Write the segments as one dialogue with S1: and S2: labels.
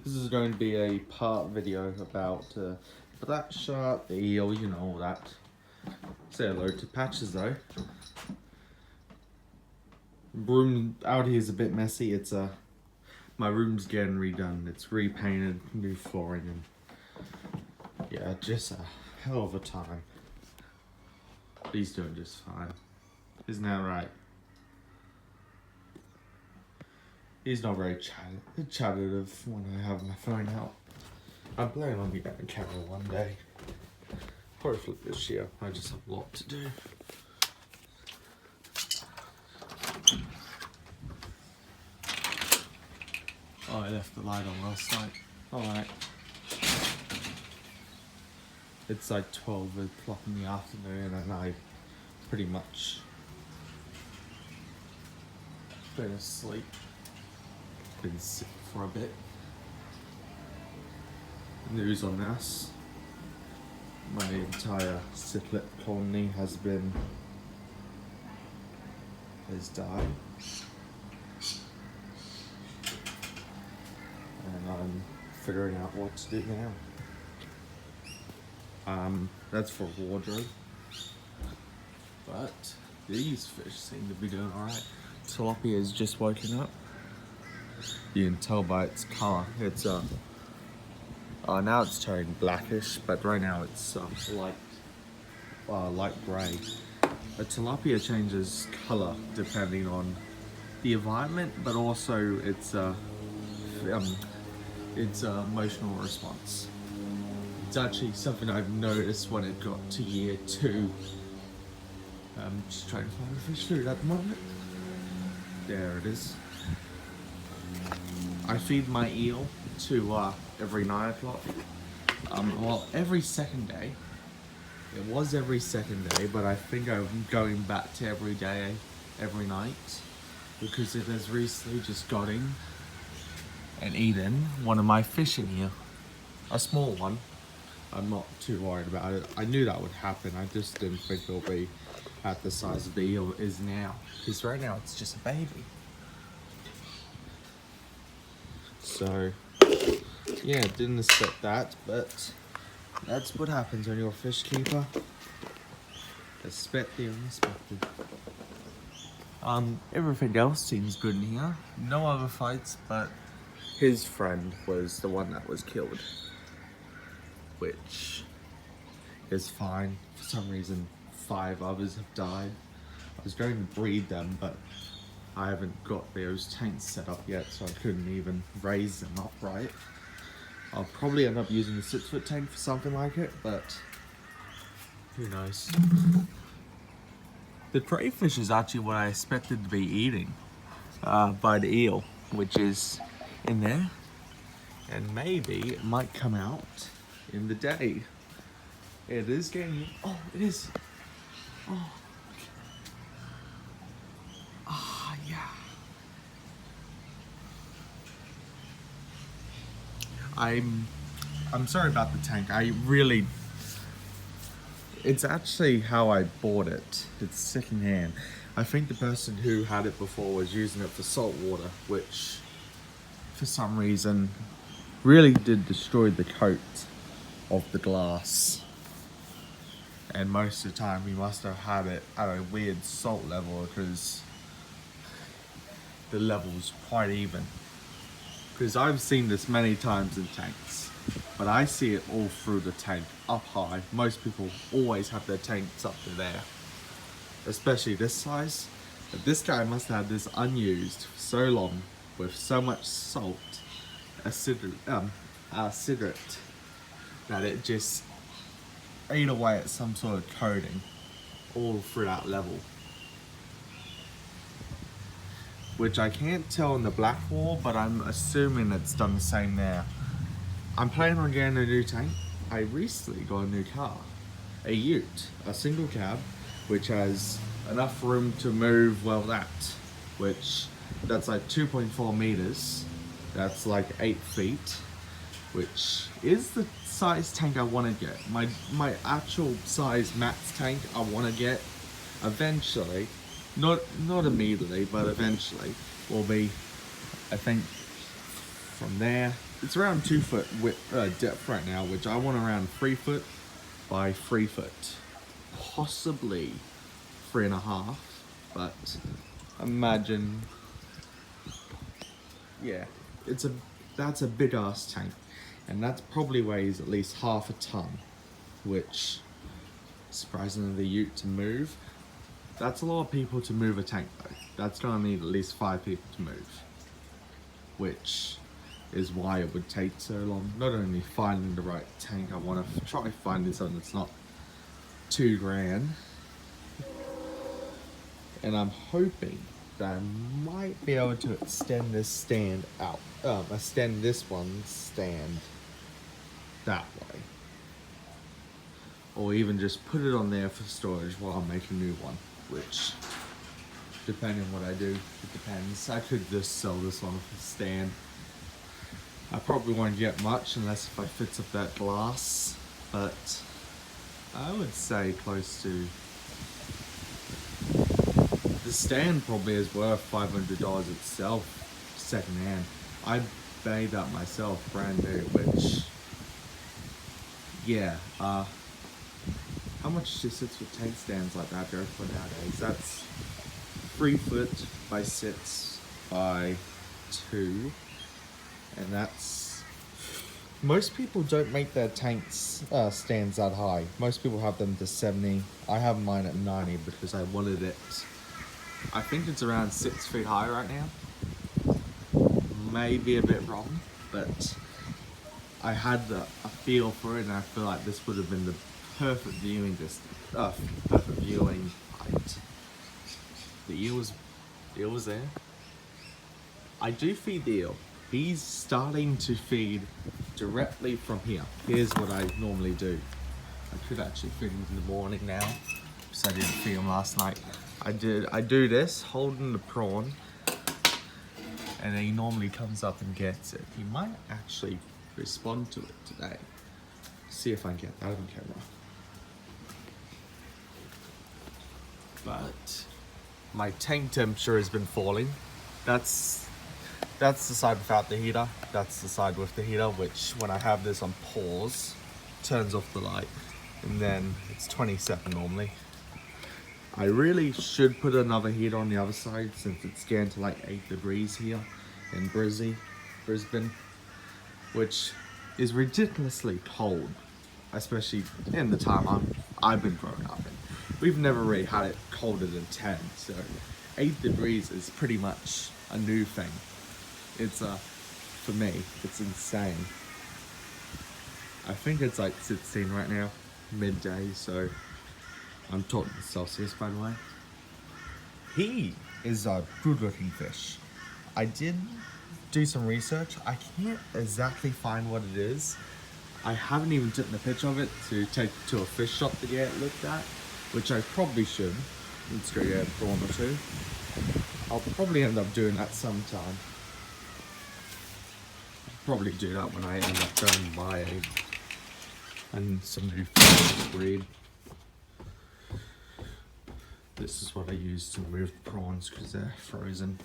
S1: This is going to be a part video about black shark, the eel, you know, all that. Say hello to Patches though. Room out here is a bit messy. It's my room's getting redone. It's repainted, new flooring, and yeah, just a hell of a time. But he's doing just fine. Isn't that right? He's not very chattive when I have my phone out. I'm planning on getting a camera one day. Hopefully this year. I just have a lot to do. Oh, I left the light on last night. Alright. It's like 12 o'clock in the afternoon and I pretty much been asleep. Been sick for a bit. News on this. My entire cichlid colony has died. And I'm figuring out what to do now. That's for wardrobe. But these fish seem to be doing alright. Tilapia has just woken up. You can tell by its color. It's now it's turning blackish, but right now it's light grey. A tilapia changes color depending on the environment, but also its emotional response. It's actually something I've noticed when it got to year 2. I'm just trying to find a fish food at the moment. There it is. I feed my eel to every 9 o'clock. Well, every second day. It was every second day, but I think I'm going back to every day, every night, because it has recently just got in and eaten one of my fish in here. A small one. I'm not too worried about it. I knew that would happen. I just didn't think it'll be at the size of the eel is now. Because right now it's just a baby. So, yeah, didn't expect that, but that's what happens when you're a fish keeper. Expect the unexpected. Everything else seems good in here. No other fights, but his friend was the one that was killed. Which is fine. For some reason, 5 others have died. I was going to breed them, but I haven't got those tanks set up yet, so I couldn't even raise them upright. I'll probably end up using the 6-foot tank for something like it, but who knows. The crayfish is actually what I expected to be eating by the eel, which is in there. And maybe it might come out in the day. It is getting, oh, it is. Oh. Ah, yeah. I'm sorry about the tank. It's actually how I bought it. It's secondhand. I think the person who had it before was using it for salt water, which for some reason really did destroy the coat of the glass. And most of the time we must have had it at a weird salt level because the level's quite even. Because I've seen this many times in tanks, but I see it all through the tank, up high. Most people always have their tanks up to there, especially this size. But this guy must have had this unused for so long with so much salt, acidic, that it just ate away at some sort of coating all through that level. Which I can't tell in the black wall, but I'm assuming it's done the same there. I'm planning on getting a new tank. I recently got a new car, a ute, a single cab, which has enough room to move, well that's like 2.4 meters. That's like 8 feet, which is the size tank I want to get. My actual size max tank I want to get eventually. Not immediately, but eventually will be, I think, from there it's around 2 foot depth right now, which I want around 3 foot by 3 foot, possibly 3.5. But imagine, yeah, that's a big ass tank, and that probably weighs at least half a ton, which surprisingly the ute to move. That's a lot of people to move a tank though. That's gonna need at least 5 people to move, which is why it would take so long. Not only finding the right tank, I want to try finding something that's not $2,000, and I'm hoping that I might be able to extend this stand out, extend this one stand that way, or even just put it on there for storage while I make a new one, which, depending on what I do, it depends. I could just sell this one for a stand. I probably won't get much unless if I fix up that glass, but I would say close to, the stand probably is worth $500 itself, secondhand. I made that myself, brand new, which, yeah, how much does 6 foot tank stands like that go for nowadays? That's 3 foot by 6 by 2. And that's, most people don't make their tanks stands that high. Most people have them to 70. I have mine at 90 because I wanted it. I think it's around 6 feet high right now. Maybe a bit wrong, but I had a feel for it, and I feel like this would have been the perfect viewing distance, perfect viewing height. The eel was there. I do feed the eel. He's starting to feed directly from here. Here's what I normally do. I could actually feed him in the morning now, because I didn't feed him last night. I do this, holding the prawn, and then he normally comes up and gets it. He might actually respond to it today. See if I can get that on camera. But my tank temperature has been falling. That's the side without the heater. That's the side with the heater, which when I have this on pause, turns off the light, and then it's 27 normally. I really should put another heater on the other side, since it's getting to like 8 degrees here in Brisbane, which is ridiculously cold, especially in the time I've been growing up in. We've never really had it colder than 10, so 8 degrees is pretty much a new thing. It's for me, it's insane. I think it's like 16 right now, midday, so I'm talking Celsius, by the way. He is a good looking fish. I did do some research. I can't exactly find what it is. I haven't even taken a picture of it to take to a fish shop to get it looked at, which I probably should. Let's go get a prawn or two. I'll probably end up doing that sometime. I'll probably do that when I end up going and buy some new fish to breed. This is what I use to remove the prawns because they're frozen.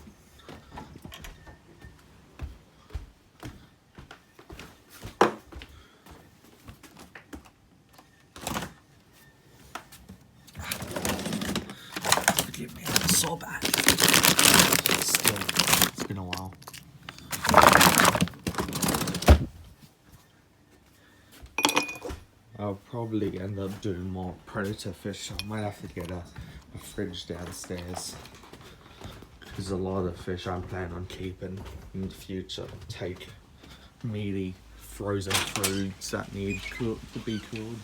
S1: Forgive me, I'm so bad. Still, it's been a while. I'll probably end up doing more predator fish. I might have to get a fridge downstairs, because a lot of fish I'm planning on keeping in the future take meaty frozen foods that need to be cooled.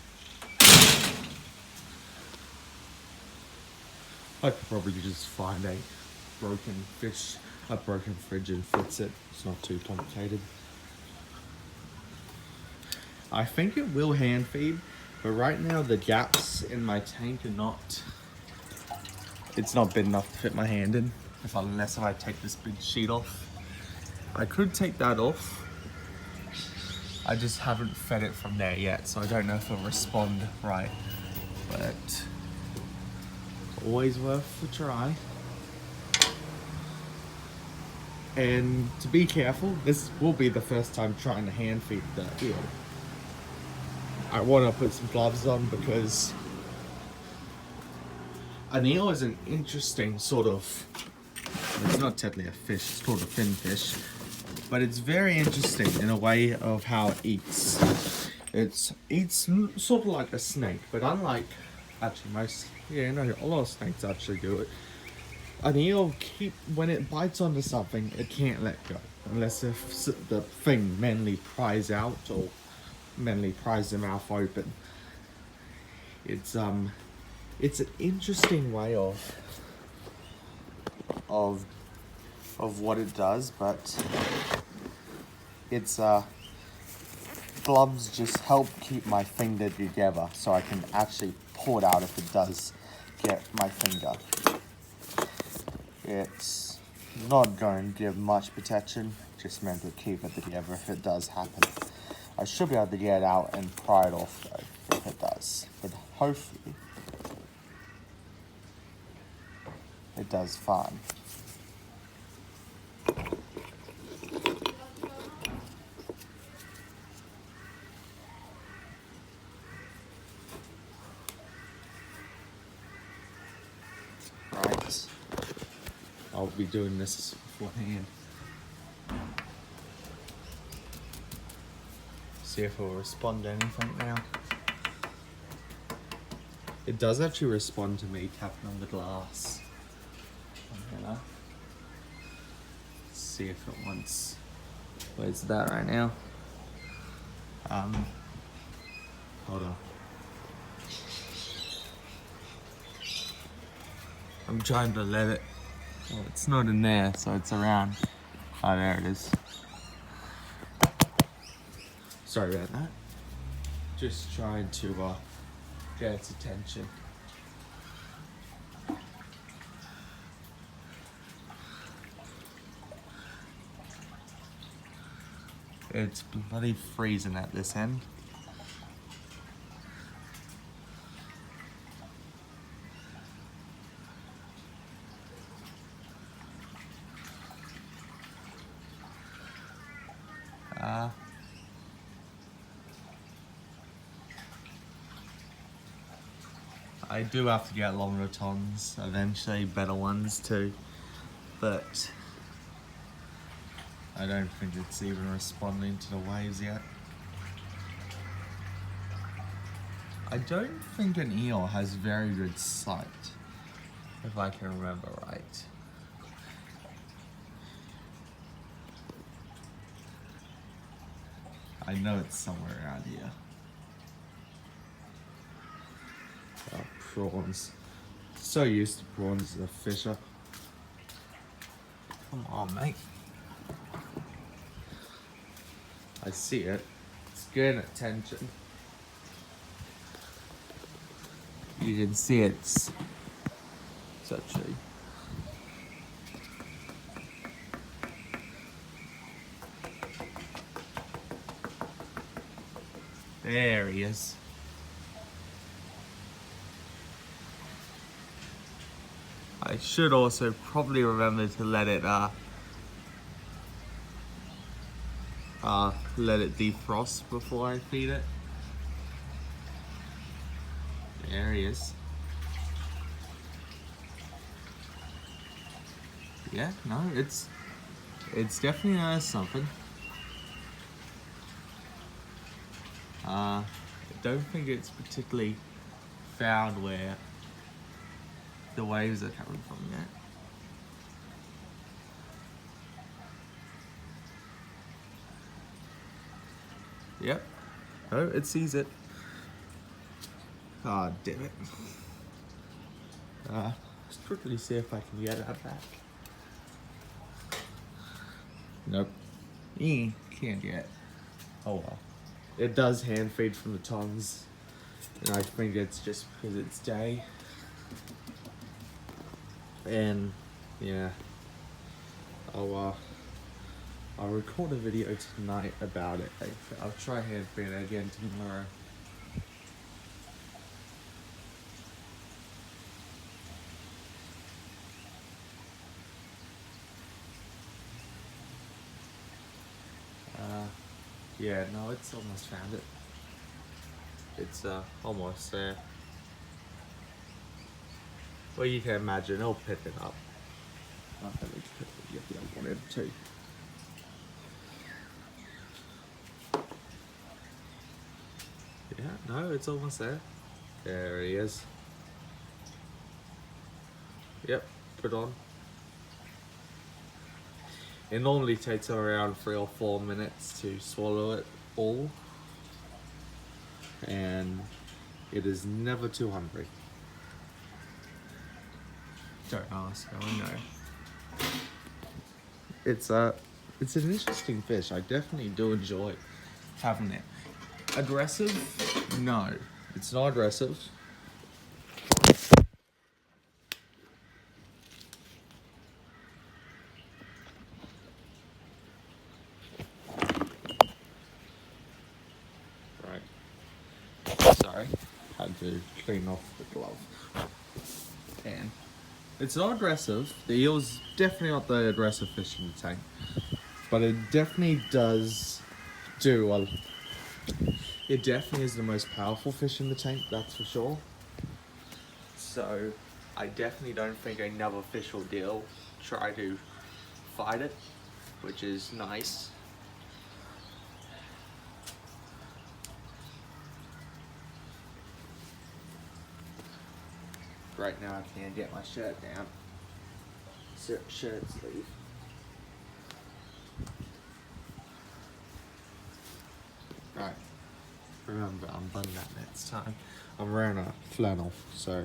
S1: I could probably just find a broken fridge and fix it. It's not too complicated. I think it will hand feed, but right now the gaps in my tank are not, it's not big enough to fit my hand in, unless I take this big sheet off. I could take that off. I just haven't fed it from there yet, so I don't know if it'll respond right, but always worth a try. And to be careful, this will be the first time trying to hand feed the eel. I want to put some gloves on because an eel is an interesting sort of, it's not technically a fish, it's called a fin fish, but it's very interesting in a way of how it eats. It eats sort of like a snake, but unlike actually most, a lot of snakes actually do it. An eel, when it bites onto something, it can't let go unless if the thing mainly pries out or mainly pries the mouth open. It's an interesting way of what it does, but it's gloves just help keep my finger together so I can actually pull it out if it does get my finger. It's not going to give much protection, just meant to keep it together if it does happen. I should be able to get it out and pry it off though, if it does. But hopefully, it does fine. Right. I'll be doing this beforehand. See if it will respond to anything now. It does actually respond to me tapping on the glass. Let's see if it wants. Where's that right now? Hold on. I'm trying to let it. Well, it's not in there, so it's around. Oh, there it is. Sorry about that. Just trying to get its attention. It's bloody freezing at this end. I do have to get longer tongs, eventually better ones too, but I don't think it's even responding to the waves yet. I don't think an eel has very good sight, if I can remember right. I know it's somewhere around here. Oh, prawns. So used to prawns as a fisher. Come on, mate. I see it. It's getting attention. You can see it's actually. There he is. I should also probably remember to let it defrost before I feed it. There he is. Yeah, no, it's definitely something. I don't think it's particularly found where the waves are coming from yet. Yep. Oh, it sees it. Ah, oh, damn it. Let's quickly see if I can get that back. Nope. Can't yet. Oh well. It does hand feed from the tongs, and I think it's just because it's day. And yeah, I'll record a video tonight about it. I'll try hand feeding it again tomorrow. Yeah, no, it's almost found it. It's almost there. Well, you can imagine it'll pick it up. Not that it's pick it, yeah, I wanted to. Yeah, no, it's almost there. There he is. Yep, put on. It normally takes around 3 or 4 minutes to swallow it all. And it is never too hungry. Don't ask, I know. It's an interesting fish. I definitely do enjoy having it. Aggressive? No, it's not aggressive. Right. Sorry, had to clean off the glove. And it's not aggressive. The eel's definitely not the aggressive fish in the tank, but it definitely does do a. It definitely is the most powerful fish in the tank, that's for sure. So I definitely don't think another fish will try to fight it, which is nice. Right now I can't get my shirt down. Shirt sleeve. Right. Remember, I'm buttoning that next time. I'm wearing a flannel, so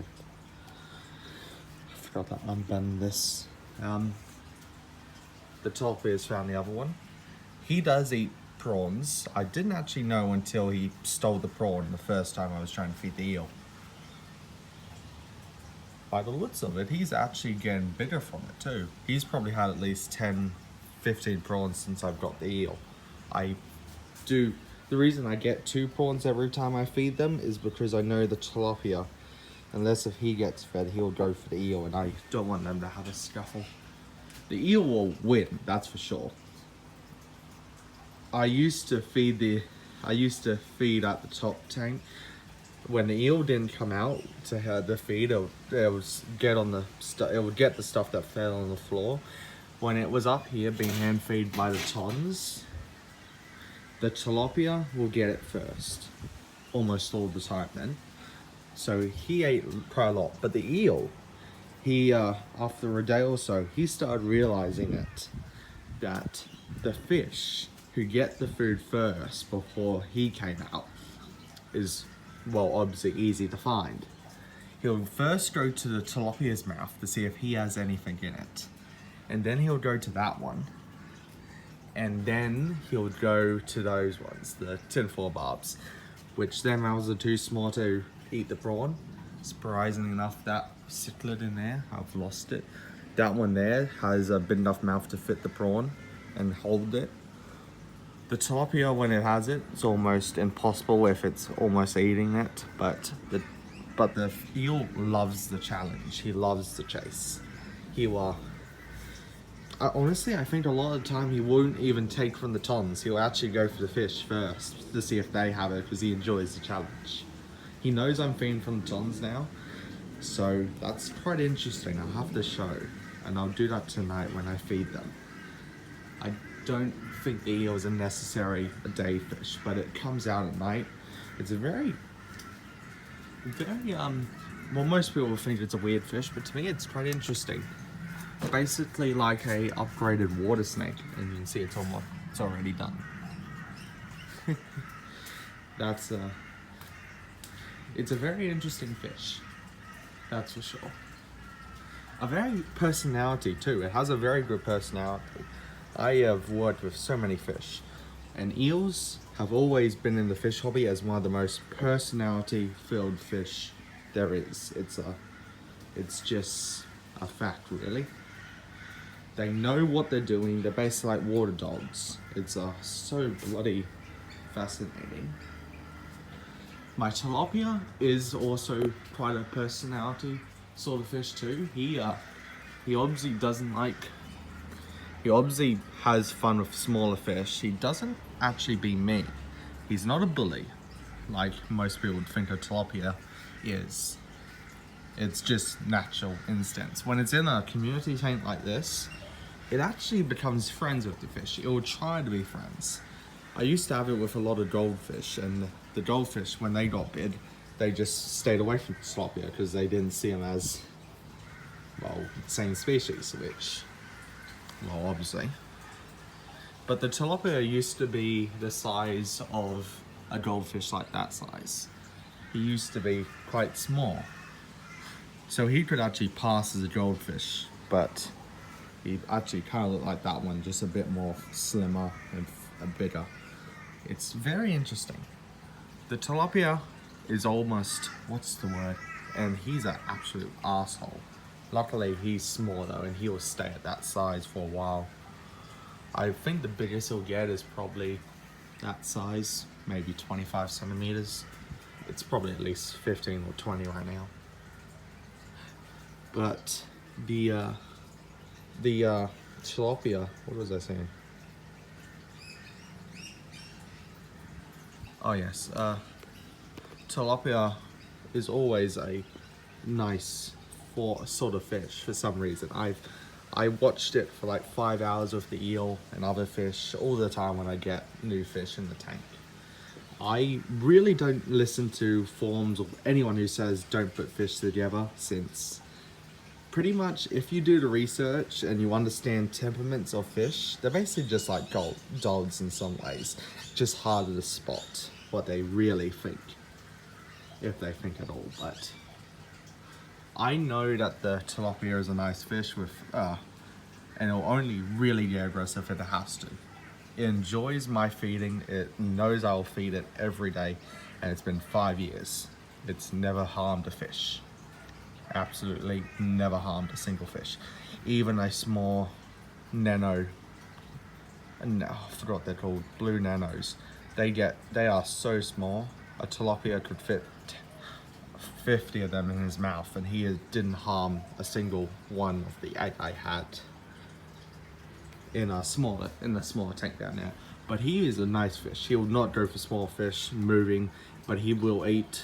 S1: I forgot that I'm buttoning this. The tilapia found the other one. He does eat prawns. I didn't actually know until he stole the prawn the first time I was trying to feed the eel. By the looks of it, he's actually getting bigger from it too. He's probably had at least 10, 15 prawns since I've got the eel. The reason I get 2 prawns every time I feed them is because I know the tilapia, unless if he gets fed, he'll go for the eel, and I don't want them to have a scuffle. The eel will win, that's for sure. I used to feed at the top tank. When the eel didn't come out to have the feed, it would get the stuff that fell on the floor. When it was up here being hand fed by the tons, the tilapia will get it first, almost all the time then. So he ate quite a lot, but the eel, after a day or so, he started realizing that the fish who get the food first before he came out is, well, obviously easy to find. He'll first go to the tilapia's mouth to see if he has anything in it. And then he'll go to that one. And then he'll go to those ones, the tinfoil barbs, which their mouths are too small to eat the prawn. Surprisingly enough, that cichlid in there, I've lost it. That one there has a big enough mouth to fit the prawn and hold it. The tilapia, when it has it, it's almost impossible if it's almost eating it, but the eel loves the challenge. He loves the chase. Honestly, I think a lot of the time he won't even take from the tons. He'll actually go for the fish first to see if they have it, because he enjoys the challenge. He knows I'm feeding from the tons now, so that's quite interesting. I'll have to show, and I'll do that tonight when I feed them. I don't think the eel is a necessary day fish, but it comes out at night. It's a very, well, most people will think it's a weird fish, but to me it's quite interesting. Basically like a upgraded water snake, and you can see it's already done. It's a very interesting fish, that's for sure. A very personality too. It has a very good personality. I have worked with so many fish, and eels have always been in the fish hobby as one of the most personality-filled fish there is. It's just a fact, really. They know what they're doing. They're basically like water dogs. It's so bloody fascinating. My tilapia is also quite a personality sort of fish too. He obviously doesn't like. He obviously has fun with smaller fish. He doesn't actually be me. He's not a bully, like most people would think a tilapia is. It's just natural instincts. When it's in a community tank like this, it actually becomes friends with the fish. It will try to be friends. I used to have it with a lot of goldfish, and the goldfish, when they got big, they just stayed away from tilapia because they didn't see them as, well, the same species, which, well, obviously. But the tilapia used to be the size of a goldfish, like that size. He used to be quite small. So he could actually pass as a goldfish, but he actually kind of looked like that one, just a bit more slimmer and bigger. It's very interesting. The tilapia is almost, what's the word? And he's an absolute asshole. Luckily he's small though, and he will stay at that size for a while. I think the biggest he'll get is probably that size, maybe 25 centimeters. It's probably at least 15 or 20 right now. But the tilapia, what was I saying? Oh yes, tilapia is always a nice sort of fish for some reason. I watched it for like 5 hours with the eel and other fish all the time when I get new fish in the tank. I really don't listen to forums or anyone who says don't put fish together, since pretty much if you do the research and you understand temperaments of fish, they're basically just like dogs in some ways, just harder to spot what they really think, if they think at all. But I know that the tilapia is a nice fish with, and it'll only really get aggressive if it has to. It enjoys my feeding, it knows I'll feed it every day, and it's been 5 years. It's never harmed a fish. Absolutely never harmed a single fish. Even a small nano, I forgot what they're called, blue nanos. They are so small, a tilapia could fit 50 of them in his mouth, and he didn't harm a single one of the 8 I had in the smaller tank down there. But he is a nice fish. He will not go for small fish moving, but he will eat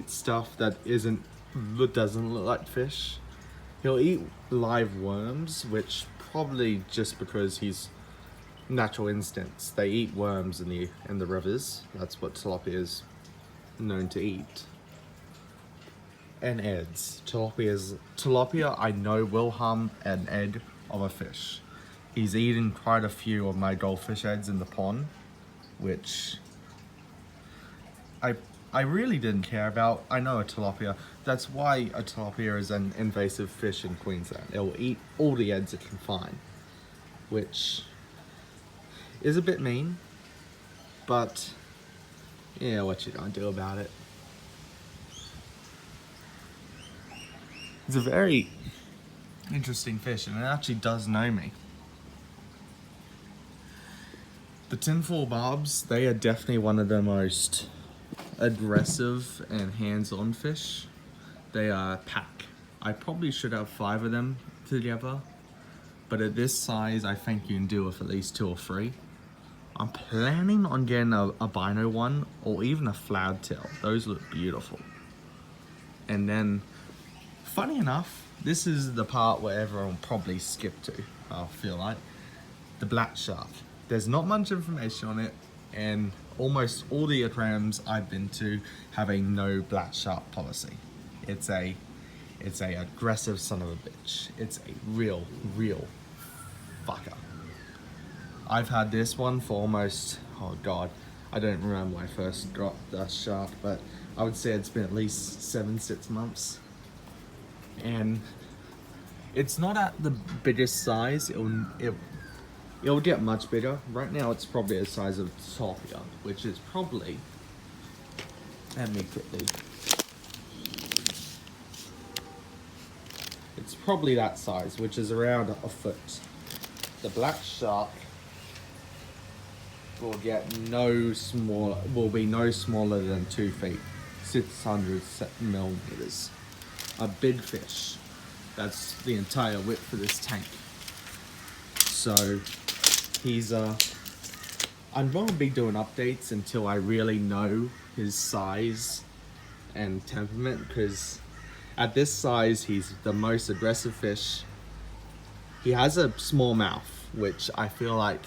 S1: stuff that doesn't look like fish. He'll eat live worms, which probably just because he's natural instincts. They eat worms in the rivers. That's what tilapia is known to eat. And eggs. Tilapia I know will harm an egg of a fish. He's eaten quite a few of my goldfish eggs in the pond, which I really didn't care about. I know a tilapia. That's why a tilapia is an invasive fish in Queensland. It will eat all the eggs it can find, which is a bit mean, but yeah, what you gonna do about it? It's a very interesting fish, and it actually does know me. The tinfoil barbs, they are definitely one of the most aggressive and hands-on fish. They are a pack. I probably should have 5 of them together, but at this size I think you can do with at least 2 or 3. I'm planning on getting a albino one, or even a flag tail. Those look beautiful. And then, funny enough, this is the part where everyone will probably skip to, I feel like. The black shark. There's not much information on it, and almost all the aquariums I've been to have a no black shark policy. It's a aggressive son of a bitch. It's a real fucker. I've had this one for almost, oh god, I don't remember when I first got the shark, but I would say it's been at least 7-6 months. And it's not at the biggest size. It'll get much bigger. Right now it's probably the size of tilapia, which is probably, let me quickly, it's probably that size, which is around a foot. The black shark will be no smaller than 2 feet, 600 millimeters. A big fish. That's the entire width of this tank. So he's I'm going to be doing updates until I really know his size and temperament, because at this size he's the most aggressive fish. He has a small mouth, which I feel like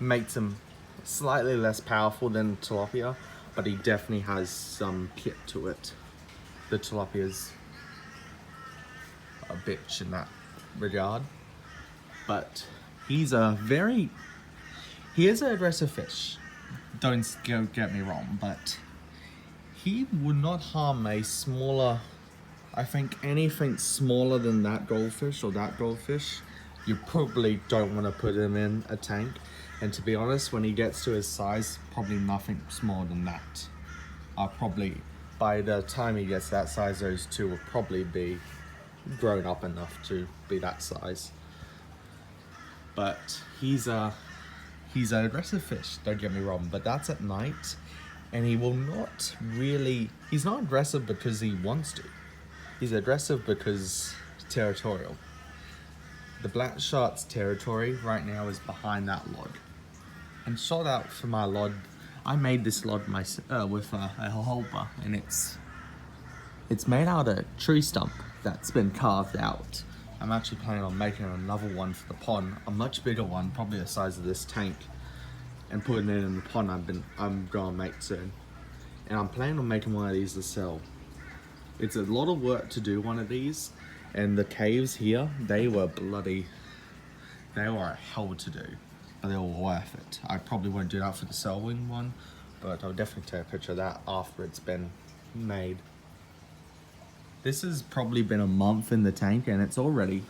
S1: makes him slightly less powerful than tilapia, but he definitely has some kit to it. The tilapia's a bitch in that regard, but he is an aggressive fish. Don't get me wrong, but he would not harm a smaller, I think anything smaller than that goldfish or that goldfish, you probably don't want to put him in a tank. And to be honest, when he gets to his size, probably nothing smaller than that. By the time he gets that size, those two will probably be grown up enough to be that size. But he's an aggressive fish, don't get me wrong, but that's at night, and he will not really, he's not aggressive because he wants to. He's aggressive because territorial. The black shark's territory right now is behind that log. And shout out for my log. I made this log with a jojoba, and it's made out of a tree stump that's been carved out. I'm actually planning on making another one for the pond, a much bigger one, probably the size of this tank, and putting it in the pond I'm gonna make soon. And I'm planning on making one of these to sell. It's a lot of work to do one of these, and the caves here, they were a hell to do, but they were worth it. I probably won't do that for the Selwyn one, but I'll definitely take a picture of that after it's been made. This has probably been a month in the tank, and it's already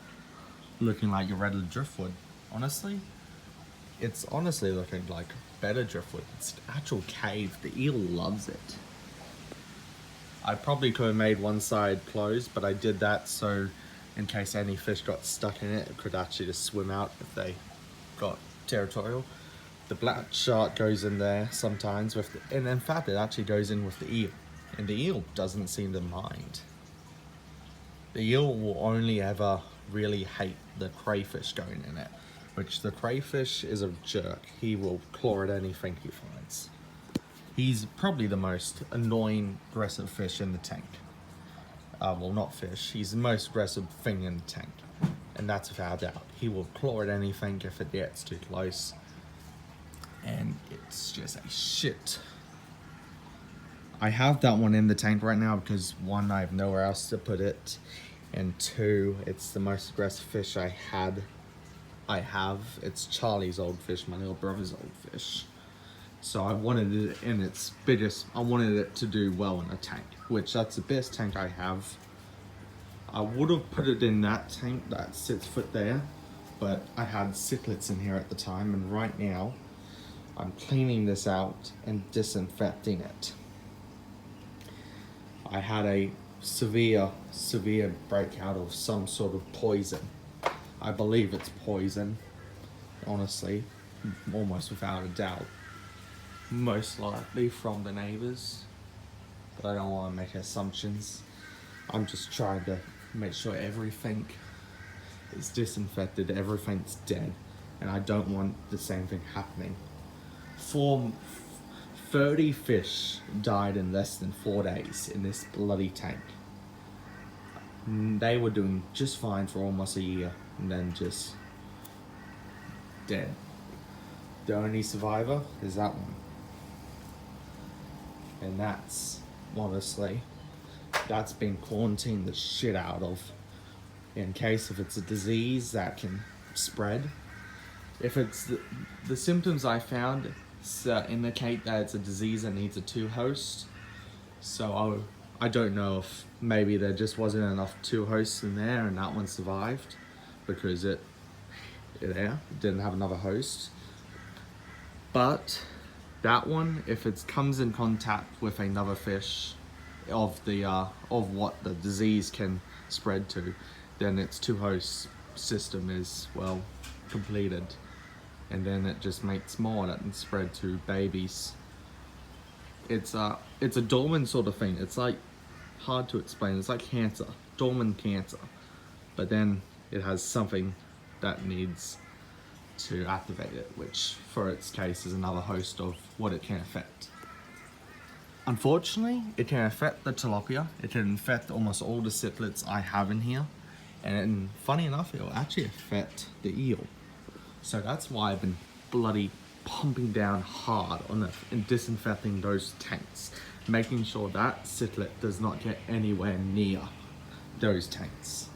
S1: looking like a redwood driftwood. Honestly, it's honestly looking like better driftwood. It's an actual cave. The eel loves it. I probably could have made one side closed, but I did that so in case any fish got stuck in it, it could actually just swim out if they got territorial. The black shark goes in there sometimes and in fact it actually goes in with the eel, and the eel doesn't seem to mind. The eel will only ever really hate the crayfish going in it, which the crayfish is a jerk. He will claw at anything he finds. He's probably the most annoying aggressive fish in the tank. Well, not fish, he's the most aggressive thing in the tank, and that's without a doubt. He will claw at anything if it gets too close, and it's just a shit. I have that one in the tank right now because one, I have nowhere else to put it, and two, it's the most aggressive fish I have. It's Charlie's old fish, my little brother's old fish. So I wanted it in its biggest, I wanted it to do well in a tank, which that's the best tank I have. I would have put it in that tank that 6 foot there, but I had cichlids in here at the time, and right now I'm cleaning this out and disinfecting it. I had a severe breakout of some sort of poison. I believe it's poison, honestly, almost without a doubt. Most likely from the neighbors, but I don't want to make assumptions. I'm just trying to make sure everything is disinfected, everything's dead, and I don't want the same thing happening. 30 fish died in less than 4 days in this bloody tank. They were doing just fine for almost a year, and then just dead. The only survivor is that one. And that's, honestly, that's been quarantined the shit out of, in case if it's a disease that can spread. If it's the symptoms I found indicate that it's a disease that needs a 2 host. So I don't know if maybe there just wasn't enough 2 hosts in there and that one survived because it didn't have another host. But that one, if it comes in contact with another fish of what the disease can spread to, then its 2 host system is well completed, and then it just makes more that can spread to babies. It's a dormant sort of thing. It's like hard to explain. It's like cancer, dormant cancer, but then it has something that needs to activate it, which for its case is another host of what it can affect. Unfortunately, it can affect the tilapia, it can affect almost all the cichlids I have in here, and funny enough, it will actually affect the eel. So that's why I've been bloody pumping down hard on it and disinfecting those tanks, making sure that cichlid does not get anywhere near those tanks.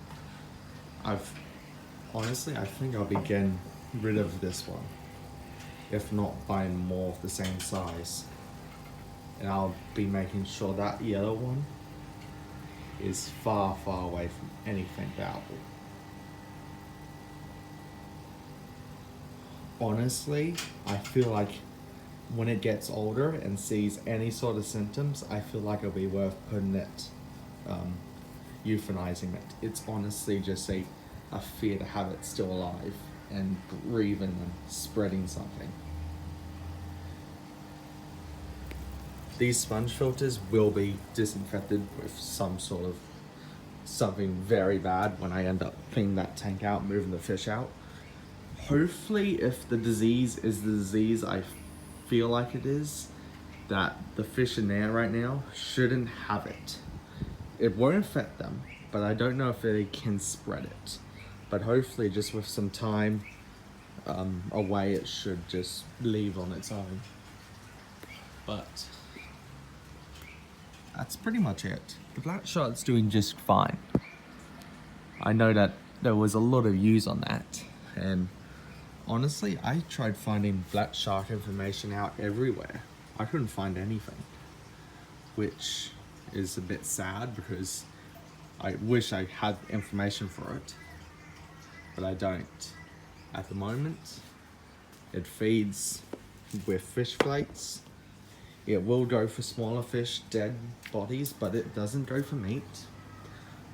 S1: Honestly, I think I'll be getting rid of this one, if not buying more of the same size. And I'll be making sure that yellow one is far, far away from anything valuable. Honestly, I feel like when it gets older and sees any sort of symptoms, I feel like it'll be worth putting it, euthanizing it. It's honestly just a fear to have it still alive and breathing and spreading something. These sponge filters will be disinfected with something very bad when I end up cleaning that tank out, moving the fish out. Hopefully, if the disease is the disease I feel like it is, that the fish in there right now shouldn't have it. It won't affect them, but I don't know if they can spread it. But hopefully, just with some time away, it should just leave on its own. But that's pretty much it. The black shark's doing just fine. I know that there was a lot of views on that, and honestly, I tried finding black shark information out everywhere. I couldn't find anything, which is a bit sad because I wish I had information for it, but I don't. At the moment, it feeds with fish flakes. It will go for smaller fish, dead bodies, but it doesn't go for meat.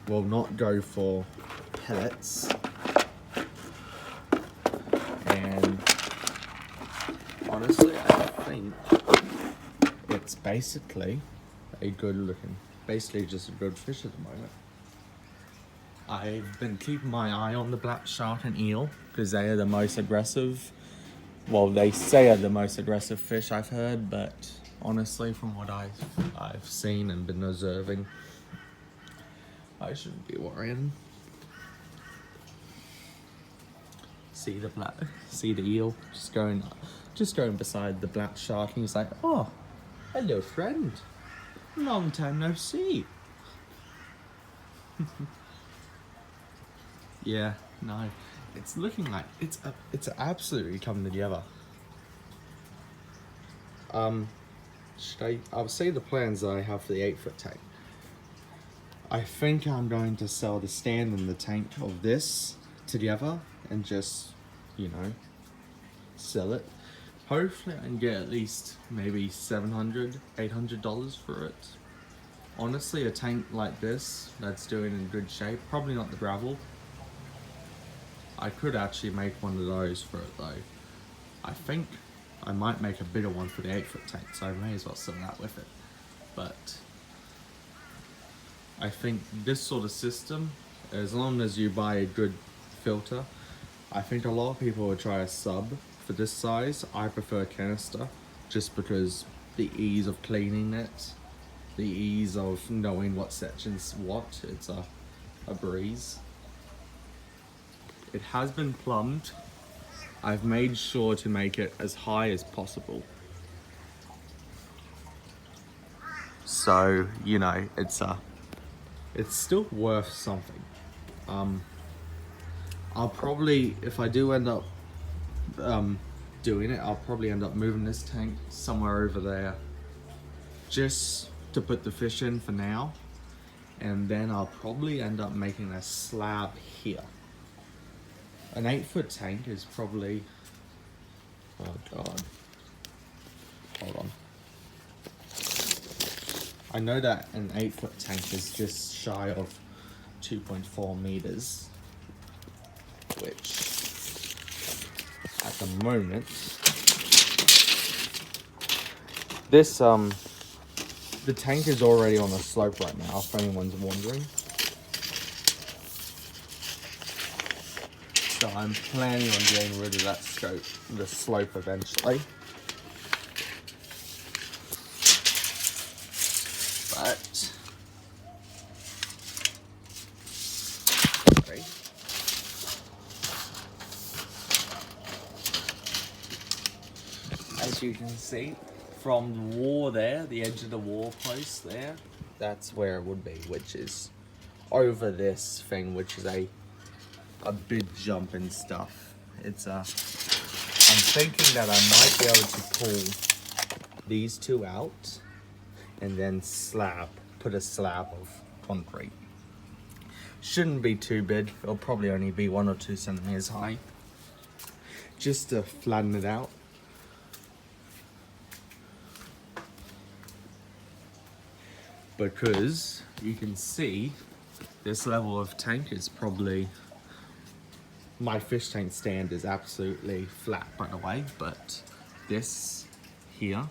S1: Will not go for pellets. And honestly, I think it's basically just a good fish at the moment. I've been keeping my eye on the black shark and eel because they are the most aggressive. Well, they say are the most aggressive fish I've heard, but honestly, from what I've seen and been observing, I shouldn't be worrying. See the eel just going beside the black shark, and he's like, "Oh, hello, friend. Long time no see." Yeah, no, it's looking like it's absolutely coming together. I'll say the plans that I have for the 8-foot tank. I think I'm going to sell the stand and the tank of this together and just, sell it. Hopefully I can get at least maybe $700, $800 for it. Honestly, a tank like this that's doing in good shape, probably not the gravel. I could actually make one of those for it though. I think I might make a bigger one for the 8-foot tank, so I may as well sell that with it. But I think this sort of system, as long as you buy a good filter, I think a lot of people will try a sub for this size. I prefer canister just because the ease of cleaning it, the ease of knowing what section's what, it's a breeze. It has been plumbed. I've made sure to make it as high as possible. So, it's still worth something. I'll probably, if I do end up doing it, I'll probably end up moving this tank somewhere over there just to put the fish in for now. And then I'll probably end up making a slab here. An 8-foot tank is probably, oh god, hold on. I know that an 8-foot tank is just shy of 2.4 meters, which at the moment, the tank is already on a slope right now, if anyone's wondering. So I'm planning on getting rid of that the slope eventually. But sorry. As you can see from the wall there, the edge of the wall post there, that's where it would be, which is over this thing, which is a big jump and stuff. It's I'm thinking that I might be able to pull these two out and then put a slab of concrete. Shouldn't be too big. It'll probably only be 1 or 2 centimeters high, just to flatten it out. Because you can see this level of tank is probably, my fish tank stand is absolutely flat by the way, but this here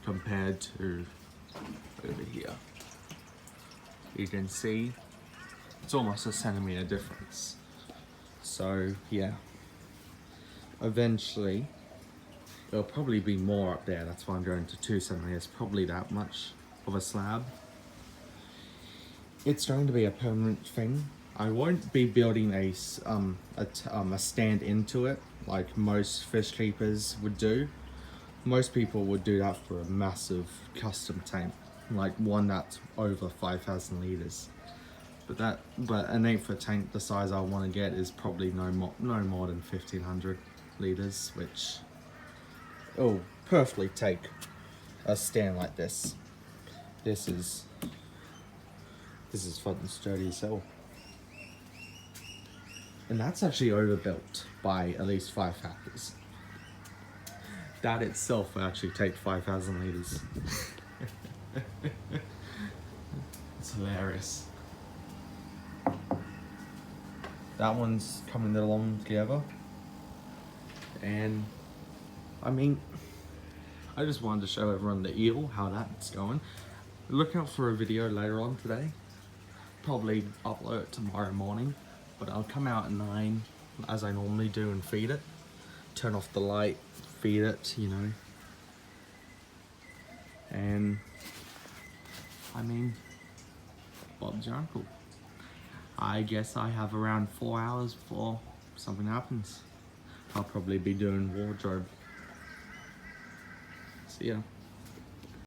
S1: compared to over here, you can see it's almost a centimeter difference. So yeah, eventually there'll probably be more up there. That's why I'm going to 2 centimeters, probably that much of a slab. It's going to be a permanent thing. I won't be building a stand into it like most fish keepers would do. Most people would do that for a massive custom tank, like one that's over 5,000 liters. But an 8-foot tank the size I want to get is probably no more than 1,500 liters, which will perfectly take a stand like this. This is fucking sturdy as hell. And that's actually overbuilt by at least 5 factors. That itself will actually take 5,000 liters. It's hilarious. That one's coming along together. And I mean, I just wanted to show everyone the eel, how that's going. Look out for a video later on today. Probably upload it tomorrow morning, but I'll come out at 9 as I normally do and feed it. Turn off the light, feed it, you know. And I mean, Bob's your uncle. I guess I have around 4 hours before something happens. I'll probably be doing wardrobe. See ya.